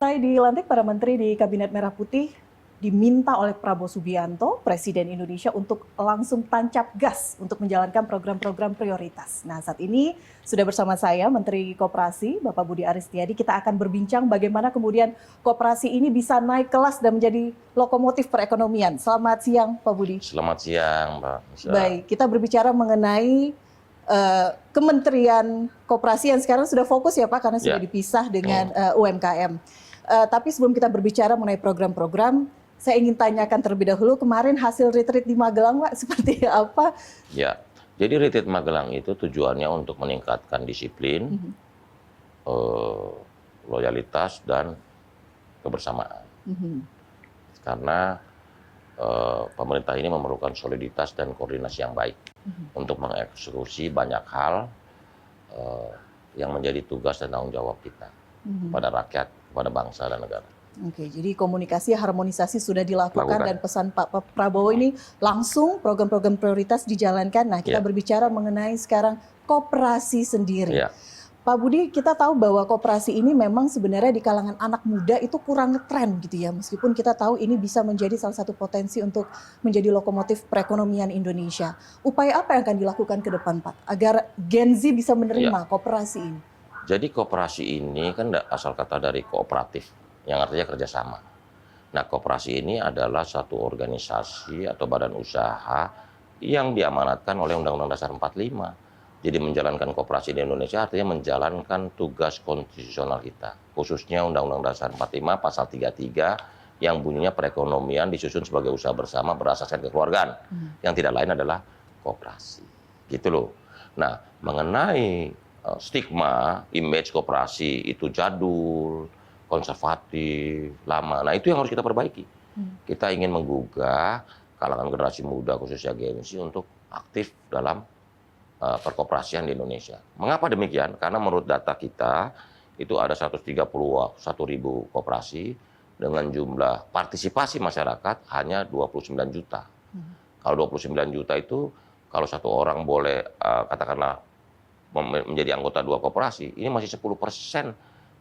Usai dilantik para menteri di Kabinet Merah Putih, diminta oleh Prabowo Subianto, Presiden Indonesia, untuk langsung tancap gas untuk menjalankan program-program prioritas. Nah, saat ini sudah bersama saya Menteri Koperasi, Bapak Budi Aristiadi. Kita akan berbincang bagaimana kemudian koperasi ini bisa naik kelas dan menjadi lokomotif perekonomian. Selamat siang, Pak Budi. Selamat siang, Mbak. Baik, kita berbicara mengenai Kementerian Koperasi yang sekarang sudah fokus ya Pak, karena sudah dipisah dengan UMKM. Tapi sebelum kita berbicara mengenai program-program, saya ingin tanyakan terlebih dahulu, kemarin hasil retreat di Magelang, Pak, seperti apa? Ya, jadi retreat Magelang itu tujuannya untuk meningkatkan disiplin, loyalitas, dan kebersamaan. Karena pemerintah ini memerlukan soliditas dan koordinasi yang baik untuk mengeksekusi banyak hal yang menjadi tugas dan tanggung jawab kita pada rakyat, pada bangsa dan negara. Oke, jadi komunikasi, harmonisasi sudah dilakukan dan pesan Pak Prabowo ini langsung program-program prioritas dijalankan. Nah, kita berbicara mengenai sekarang koperasi sendiri. Pak Budi, kita tahu bahwa koperasi ini memang sebenarnya di kalangan anak muda itu kurang ngetren gitu ya. Meskipun kita tahu ini bisa menjadi salah satu potensi untuk menjadi lokomotif perekonomian Indonesia. Upaya apa yang akan dilakukan ke depan, Pak, agar Gen Z bisa menerima koperasi ini? Jadi koperasi ini kan asal kata dari kooperatif, yang artinya kerjasama. Nah, koperasi ini adalah satu organisasi atau badan usaha yang diamanatkan oleh Undang-Undang Dasar 45. Jadi menjalankan koperasi di Indonesia artinya menjalankan tugas konstitusional kita. Khususnya Undang-Undang Dasar 45 pasal 33 yang bunyinya perekonomian disusun sebagai usaha bersama berasaskan kekeluargaan. Yang tidak lain adalah koperasi. Gitu loh. Nah, mengenai stigma, image koperasi itu jadul, konservatif, lama. Nah, itu yang harus kita perbaiki. Kita ingin menggugah kalangan generasi muda, khususnya Gen Z, untuk aktif dalam perkoperasian di Indonesia. Mengapa demikian? Karena menurut data kita, itu ada 131.000 koperasi dengan jumlah partisipasi masyarakat hanya 29 juta. Kalau 29 juta itu, kalau satu orang boleh katakanlah menjadi anggota 2 koperasi, ini masih 10%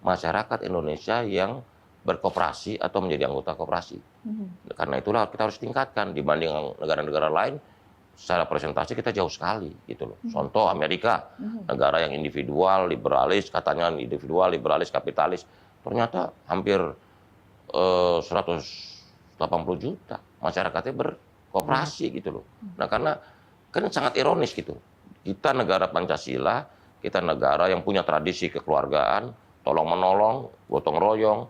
masyarakat Indonesia yang berkoperasi atau menjadi anggota koperasi. Karena itulah kita harus tingkatkan dibanding negara-negara lain. Secara presentasi kita jauh sekali, gitu loh. Contoh Amerika, negara yang individual, liberalis, katanya individual, liberalis, kapitalis, ternyata hampir 180 juta masyarakatnya berkoperasi, gitu loh. Nah, karena kan sangat ironis gitu. Kita negara Pancasila, kita negara yang punya tradisi kekeluargaan, tolong-menolong, gotong royong,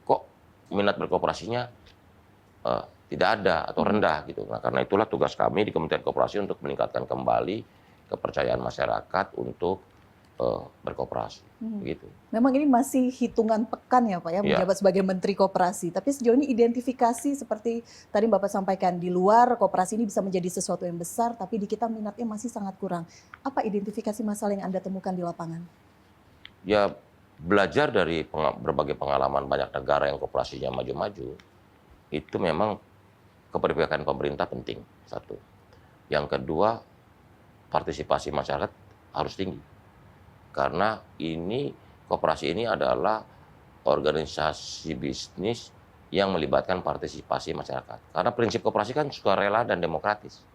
kok minat berkooperasinya tidak ada atau rendah gitu. Nah, karena itulah tugas kami di Kementerian Koperasi untuk meningkatkan kembali kepercayaan masyarakat untuk berkooperasi. Begitu. Memang ini masih hitungan pekan ya Pak ya, menjabat sebagai Menteri Koperasi. Tapi sejauh ini identifikasi seperti tadi Bapak sampaikan, di luar koperasi ini bisa menjadi sesuatu yang besar, tapi di kita minatnya masih sangat kurang. Apa identifikasi masalah yang Anda temukan di lapangan? Ya, belajar dari berbagai pengalaman banyak negara yang koperasinya maju-maju, itu memang keberpihakan pemerintah penting, satu. Yang kedua, partisipasi masyarakat harus tinggi. Karena koperasi ini adalah organisasi bisnis yang melibatkan partisipasi masyarakat. Karena prinsip koperasi kan sukarela dan demokratis.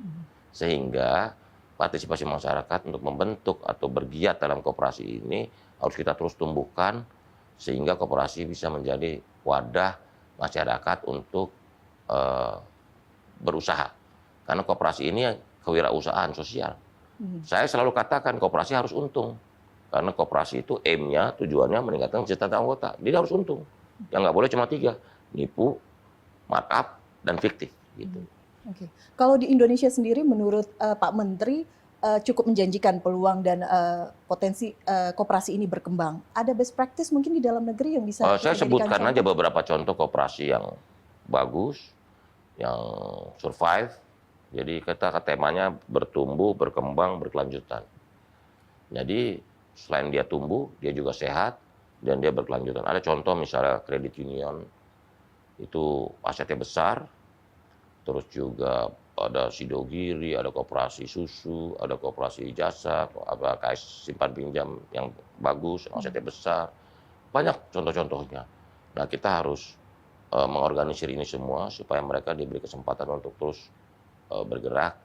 Sehingga partisipasi masyarakat untuk membentuk atau bergiat dalam koperasi ini harus kita terus tumbuhkan sehingga koperasi bisa menjadi wadah masyarakat untuk berusaha. Karena koperasi ini kewirausahaan sosial. Saya selalu katakan koperasi harus untung. Karena koperasi itu aim-nya, tujuannya meningkatkan kesejahteraan anggota. Dia harus untung. Yang nggak boleh cuma 3, nipu, markup, dan fiktif. Gitu. Oke. Kalau di Indonesia sendiri menurut Pak Menteri cukup menjanjikan peluang dan potensi koperasi ini berkembang. Ada best practice mungkin di dalam negeri yang bisa saya sebutkan aja beberapa contoh koperasi yang bagus, yang survive. Jadi kita temanya bertumbuh, berkembang, berkelanjutan. Jadi selain dia tumbuh, dia juga sehat dan dia berkelanjutan. Ada contoh misalnya kredit union, itu asetnya besar, terus juga ada Sidogiri, ada koperasi susu, ada koperasi jasa, ada KS simpan pinjam yang bagus, yang asetnya besar. Banyak contoh-contohnya. Nah, kita harus mengorganisir ini semua supaya mereka diberi kesempatan untuk terus bergerak,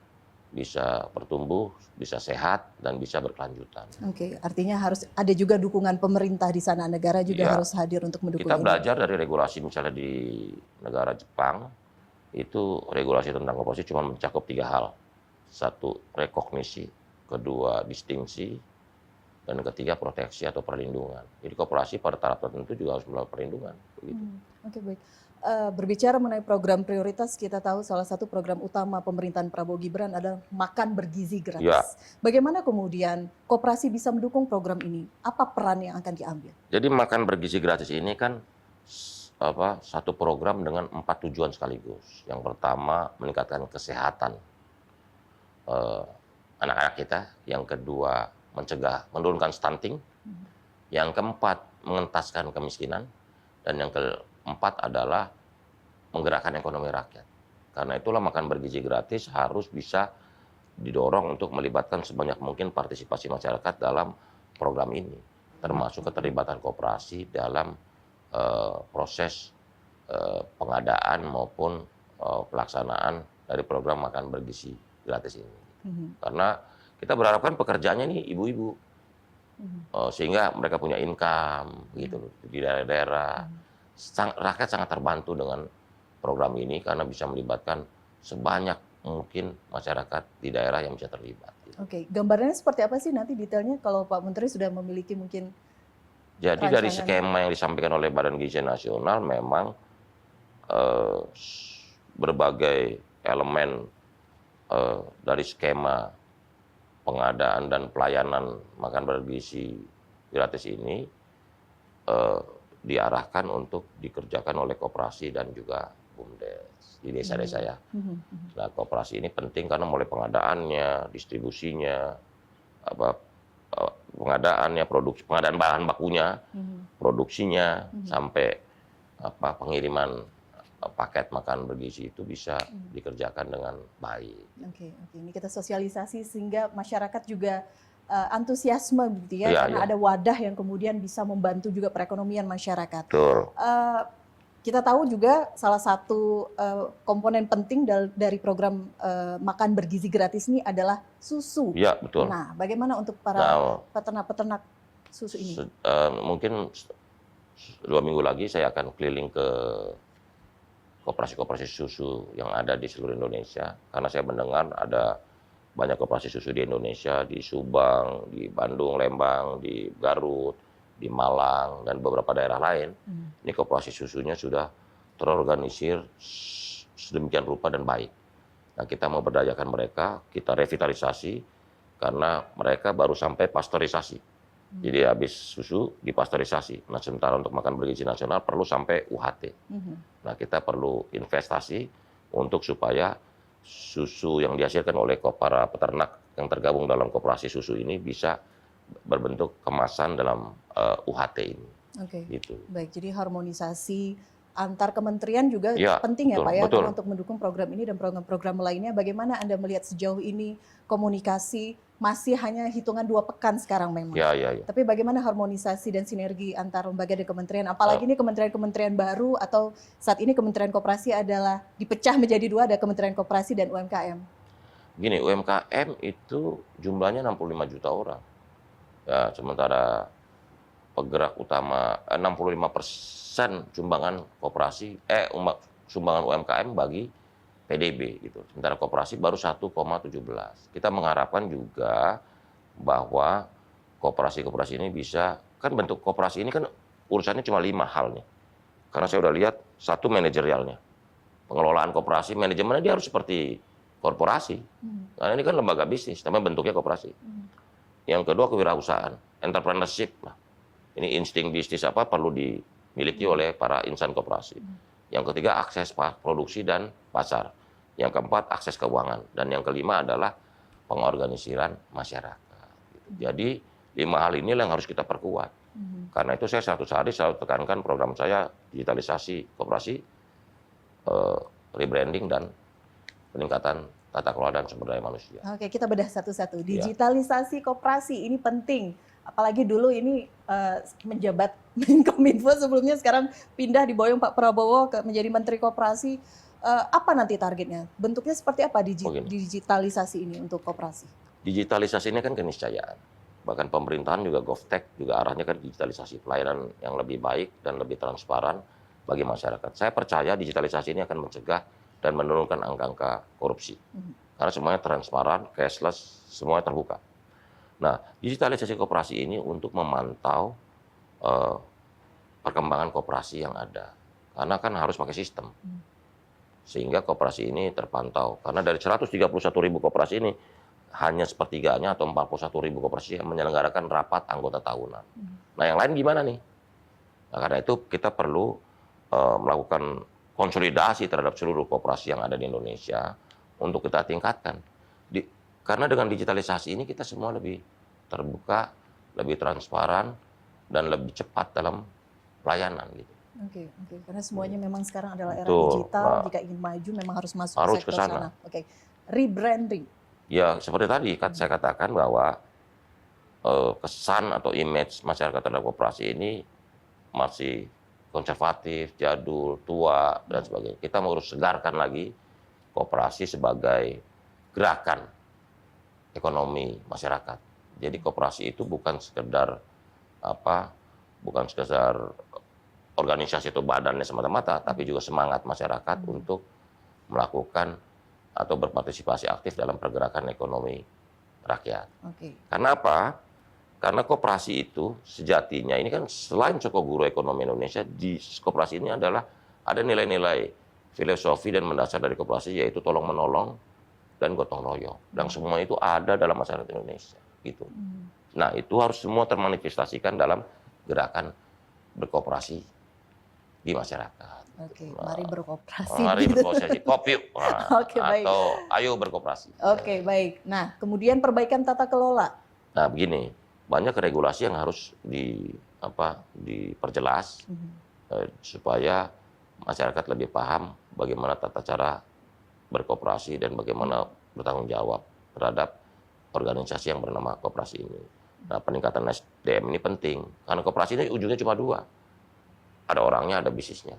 bisa bertumbuh, bisa sehat, dan bisa berkelanjutan. Oke, artinya harus ada juga dukungan pemerintah di sana, negara juga Ya, harus hadir untuk mendukung kita ini. belajar dari regulasi misalnya di negara Jepang, itu regulasi tentang koperasi cuma mencakup 3 hal. Satu, rekognisi, kedua, distingsi, dan ketiga, proteksi atau perlindungan. Jadi koperasi pada tahap tertentu juga harus melakukan perlindungan. Begitu. Oke, baik. Berbicara mengenai program prioritas, kita tahu salah satu program utama pemerintahan Prabowo Gibran adalah makan bergizi gratis. Ya. Bagaimana kemudian koperasi bisa mendukung program ini? Apa peran yang akan diambil? Jadi makan bergizi gratis ini kan satu program dengan 4 tujuan sekaligus. Yang pertama, meningkatkan kesehatan anak-anak kita. Yang kedua, menurunkan stunting. Yang keempat, mengentaskan kemiskinan. Dan yang keempat adalah menggerakkan ekonomi rakyat. Karena itulah makan bergizi gratis harus bisa didorong untuk melibatkan sebanyak mungkin partisipasi masyarakat dalam program ini, termasuk keterlibatan koperasi dalam proses pengadaan maupun pelaksanaan dari program makan bergizi gratis ini. Karena kita berharapkan pekerjaannya ini ibu-ibu, sehingga mereka punya income gitu di daerah-daerah. Rakyat sangat terbantu dengan program ini karena bisa melibatkan sebanyak mungkin masyarakat di daerah yang bisa terlibat. Oke, gambarannya seperti apa sih nanti detailnya kalau Pak Menteri sudah memiliki mungkin? Jadi dari skema yang disampaikan oleh Badan Gizi Nasional memang berbagai elemen dari skema pengadaan dan pelayanan makan bergizi gratis ini diarahkan untuk dikerjakan oleh koperasi dan juga BUMDes di desa-desa ya. Nah, koperasi ini penting karena mulai pengadaannya, distribusinya, pengadaannya, pengadaan bahan bakunya, produksinya, sampai pengiriman paket makan bergizi itu bisa dikerjakan dengan baik. Oke. Ini kita sosialisasi sehingga masyarakat juga antusiasme gitu ya, karena ada wadah yang kemudian bisa membantu juga perekonomian masyarakat. Betul. Kita tahu juga salah satu komponen penting dari program makan bergizi gratis ini adalah susu. Iya, betul. Nah, bagaimana untuk para peternak-peternak susu ini? Mungkin 2 minggu lagi saya akan keliling ke koperasi-koperasi susu yang ada di seluruh Indonesia. Karena saya mendengar ada banyak koperasi susu di Indonesia, di Subang, di Bandung, Lembang, di Garut, di Malang, dan beberapa daerah lain. Ini koperasi susunya sudah terorganisir sedemikian rupa dan baik. Nah, kita mau berdayakan mereka, kita revitalisasi, karena mereka baru sampai pasteurisasi. Jadi habis susu dipasteurisasi. Nah, sementara untuk makan bergizi nasional perlu sampai UHT. Nah, kita perlu investasi untuk supaya susu yang dihasilkan oleh para peternak yang tergabung dalam koperasi susu ini bisa berbentuk kemasan dalam UHT ini. Oke. Gitu. Baik, jadi harmonisasi antar kementerian juga penting ya, betul, Pak ya, betul. karena untuk mendukung program ini dan program-program lainnya. Bagaimana Anda melihat sejauh ini komunikasi masih hanya hitungan 2 pekan sekarang memang. Ya. Tapi bagaimana harmonisasi dan sinergi antar lembaga dan kementerian? Apalagi ini kementerian-kementerian baru atau saat ini Kementerian Koperasi adalah dipecah menjadi 2, ada Kementerian Koperasi dan UMKM. Gini, UMKM itu jumlahnya 65 juta orang. Ya, sementara penggerak utama 65% sumbangan koperasi sumbangan UMKM bagi PDB gitu. Sementara koperasi baru 1,17. Kita mengharapkan juga bahwa koperasi-koperasi ini bisa, kan bentuk koperasi ini kan urusannya cuma 5 hal nih. Karena saya udah lihat, satu manajerialnya. Pengelolaan koperasi, manajemennya dia harus seperti korporasi. Karena ini kan lembaga bisnis, tapi bentuknya koperasi. Yang kedua, kewirausahaan, entrepreneurship. Ini insting bisnis perlu dimiliki oleh para insan koperasi. Yang ketiga, akses produksi dan pasar. Yang keempat, akses keuangan. Dan yang kelima adalah pengorganisiran masyarakat. Jadi 5 hal inilah yang harus kita perkuat. Karena itu saya satu hari selalu tekankan program saya digitalisasi koperasi, rebranding dan peningkatan tata kelola dan sumber daya manusia. Oke, kita bedah satu-satu. Digitalisasi koperasi ini penting. Apalagi dulu ini menjabat Menkominfo, sebelumnya sekarang pindah diboyong Pak Prabowo menjadi Menteri Koperasi. Apa nanti targetnya? Bentuknya seperti apa digitalisasi ini untuk koperasi? Digitalisasi ini kan keniscayaan. Bahkan pemerintahan juga GovTech juga arahnya kan digitalisasi, pelayanan yang lebih baik dan lebih transparan bagi masyarakat. Saya percaya digitalisasi ini akan mencegah dan menurunkan angka-angka korupsi. Karena semuanya transparan, cashless, semuanya terbuka. Nah, digitalisasi koperasi ini untuk memantau perkembangan koperasi yang ada. Karena kan harus pakai sistem. Sehingga koperasi ini terpantau. Karena dari 131.000 koperasi ini, hanya sepertiganya atau 41.000 koperasi yang menyelenggarakan rapat anggota tahunan. Nah, yang lain gimana nih? Nah, karena itu kita perlu melakukan konsolidasi terhadap seluruh koperasi yang ada di Indonesia untuk kita tingkatkan. Karena dengan digitalisasi ini kita semua lebih terbuka, lebih transparan, dan lebih cepat dalam pelayanan gitu. Oke. Karena semuanya memang sekarang adalah era digital. Jika ingin maju memang harus masuk ke sektor sana. Oke. Rebranding. Ya seperti tadi saya katakan bahwa kesan atau image masyarakat terhadap koperasi ini masih konservatif, jadul, tua, dan sebagainya. Kita harus segarkan lagi koperasi sebagai gerakan ekonomi masyarakat. Jadi koperasi itu bukan sekedar organisasi atau badannya semata-mata, tapi juga semangat masyarakat untuk melakukan atau berpartisipasi aktif dalam pergerakan ekonomi rakyat. Karena apa? Karena koperasi itu sejatinya ini kan selain Cokoguru ekonomi Indonesia, di koperasi ini adalah ada nilai-nilai filosofi dan mendasar dari koperasi, yaitu tolong menolong dan gotong royong. Dan semua itu ada dalam masyarakat Indonesia, gitu. Nah, itu harus semua termanifestasikan dalam gerakan berkoperasi di masyarakat. Mari berkoperasi. Mari berkoperasi, kopi, atau ayo berkoperasi. Baik. Nah, kemudian perbaikan tata kelola. Nah, begini, banyak regulasi yang harus diperjelas supaya masyarakat lebih paham bagaimana tata cara berkoperasi dan bagaimana bertanggung jawab terhadap organisasi yang bernama koperasi ini. Nah, peningkatan SDM ini penting karena koperasi ini ujungnya cuma dua, ada orangnya, ada bisnisnya.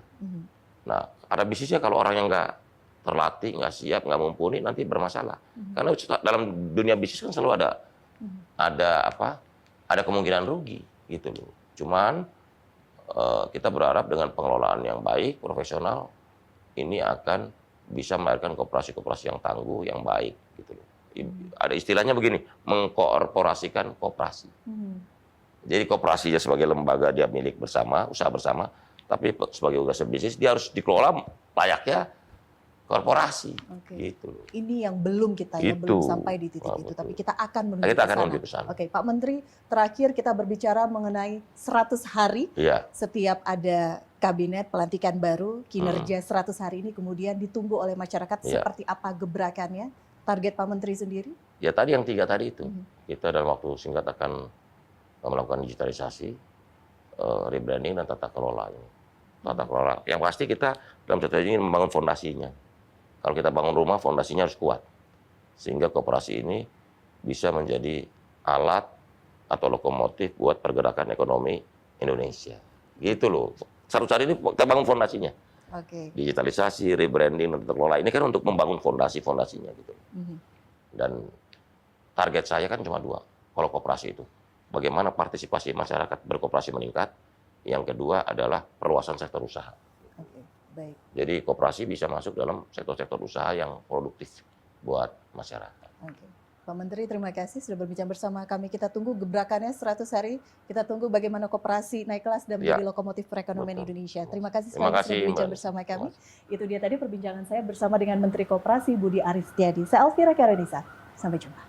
Nah, ada bisnisnya kalau orang yang nggak terlatih, nggak siap, nggak mumpuni, nanti bermasalah. Karena dalam dunia bisnis kan selalu ada kemungkinan rugi gitu loh. Cuman kita berharap dengan pengelolaan yang baik, profesional, ini akan bisa melahirkan koperasi-koperasi yang tangguh, yang baik gitu loh. Ada istilahnya begini, mengkorporasikan koperasi. Jadi koperasinya sebagai lembaga dia milik bersama, usaha bersama, tapi sebagai usaha bisnis dia harus dikelola layaknya korporasi. Gitu loh. Ini yang belum belum sampai di titik itu, tapi kita akan menuju ke sana. Pak Menteri, terakhir kita berbicara mengenai 100 hari setiap ada kabinet pelantikan baru, kinerja 100 hari ini kemudian ditunggu oleh masyarakat seperti apa gebrakannya, target Pak Menteri sendiri? Ya tadi yang 3 tadi itu, kita dalam waktu singkat akan melakukan digitalisasi, rebranding dan tata kelola ini. Tata kelola, yang pasti kita dalam strategi ini membangun fondasinya. Kalau kita bangun rumah, fondasinya harus kuat. Sehingga koperasi ini bisa menjadi alat atau lokomotif buat pergerakan ekonomi Indonesia. Gitu loh. 100 hari ini kita bangun fondasinya. Digitalisasi, rebranding, dan tata kelola. Ini kan untuk membangun fondasinya gitu. Dan target saya kan cuma 2, kalau koperasi itu. Bagaimana partisipasi masyarakat berkoperasi meningkat. Yang kedua adalah perluasan sektor usaha. Baik. Jadi koperasi bisa masuk dalam sektor-sektor usaha yang produktif buat masyarakat. Pak Menteri, terima kasih sudah berbincang bersama kami. Kita tunggu gebrakannya 100 hari. Kita tunggu bagaimana koperasi naik kelas dan menjadi lokomotif perekonomian Indonesia. Terima kasih sudah berbincang bersama kami. Itu dia tadi perbincangan saya bersama dengan Menteri Koperasi Budi Aris Setiadi. Saya Elvira Karenisa. Sampai jumpa.